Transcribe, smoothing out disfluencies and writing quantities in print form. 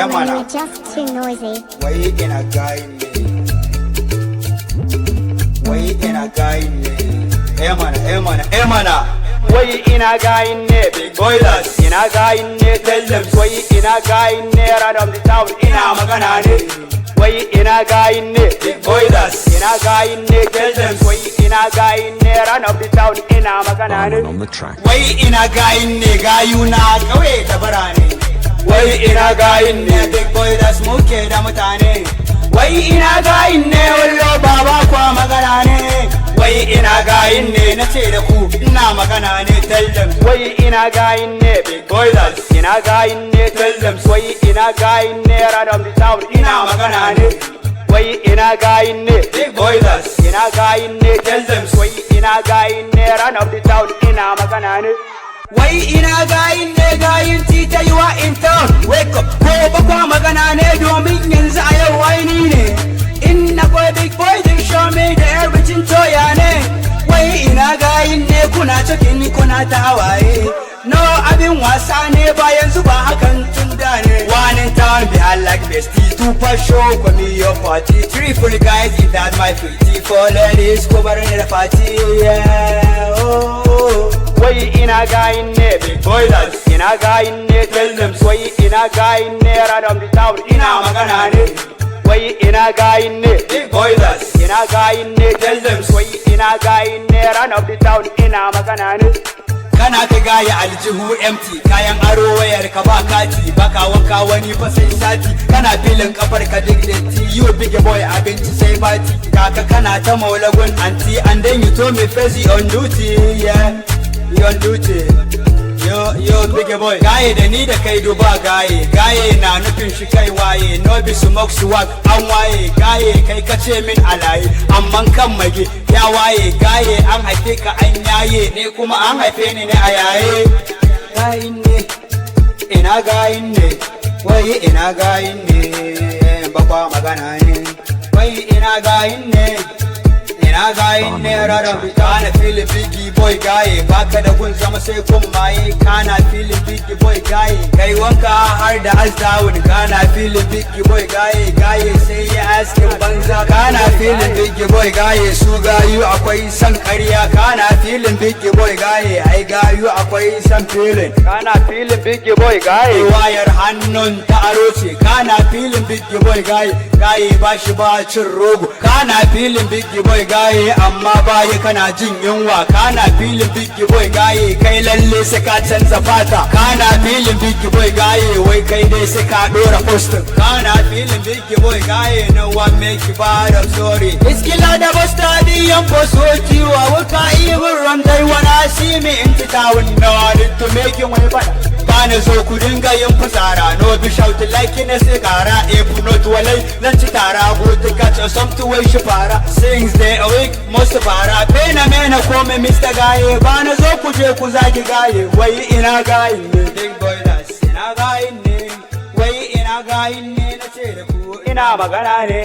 mana. You're just too noisy. Wai ina gayin ne. Wai ina gayin ne. Mana. Wai ina gayin ne big Boilers. ina gayin ne tell them wai ina gayin ne run of the town ina magana ne wai ina gayin ne Big Boilers. ina gayin ne tell them wai ina gayin ne run of the town ina magana ne On the track. Wai ina gayin ne gayu na kauye da birane. wai ina gayin ne Big Boilers muke da mutane. wai ina gayin ne Wallo baba kwa magana ne. Wai ina gayin ne na ce da ku ina magana ne tell them. wai ina gayin ne big Boilers. ina gayin ne tell them wai ina gayin ne run of the town ina magana ne wai ina gayin ne Big Boilers. ina gayin ne tell them wai ina gayin ne run of the town ina magana ne Wai ina gayin ne gayin tita yi wa in town. Wake up ko ba kwa magana ne domin yanzu a yau wai ni ne. In na boy big boy din show me da everything toya ne. Wai ina gayin ne kuna cikin kuna ta hawaye. No abin wasa ne ba yanzu ba hakan tun da ne. One in town be I like bestie. Two for show for me your party. Three for the guys if that my pretty. Four ladies covering the party. Yeah. Oh. wai ina gayin ne big Boilers. ina gayin ne tell them wai ina gayin ne run of the town ina magana ne wai ina gayin ne Big Boilers. ina gayin ne tell them wai ina gayin ne run of the town ina magana ne Kana ta gaya aljihu empty kayan aro wayar ka ba kati baka wanka wani fa sai sati kana filin kafar ka duk datti you big boy abinci sai bati kaka kana ta maulagun anti and then you told me face on duty yeah you on duty yo big boy gaye da ni da kai duba gaye na nufin shi kai waye no be smoke swag an waye gaye kai kace min alaye amman kan mage ya waye gaye an haife ka an yaye ne kuma an haife ni ne a yaye gayin ne ina gayin ne wai ina gayin ne bakwa magana ne wai ina gayin ne ina gayin ne rara kana feel biggie boy gaye baka da gun zama sai kun maye kana feel biggie boy gaye kai wanka har da asdawun kana feel biggie boy gaye sai ya askin banza kana feel biggie boy gaye su gayu akwai san ƙarya kana feel biggie boy gaye ai gayu akwai san feeling kana filin big boy gaye wayar hannun ta aro ce kana filin biggie boy gaye ba shi ba cin rogo kana filin biggie boy gaye amma baya kana jin yunwa kana filin biggie boy gaye kai lalle sai ka canza fata kana filin biggie boy gaye wai kai dai sai ka dora postin kana filin biggie boy gaye no one make you bad I'm sorry iskila da bastadiyan posoki wa wuka even run dai wanna see me in town no I need to make you way bada bana zo ku dinga yin fasara no be shout like in a sigara if not walai zan ci tara go to catch something way shi fara sings day a week most fara bena mena kome Mr. Gaye bana zo ku je ku zagi gaye wai ina gayin ne big boilers ina gayin ne wai ina gayin ne na ce da ku ina magana ne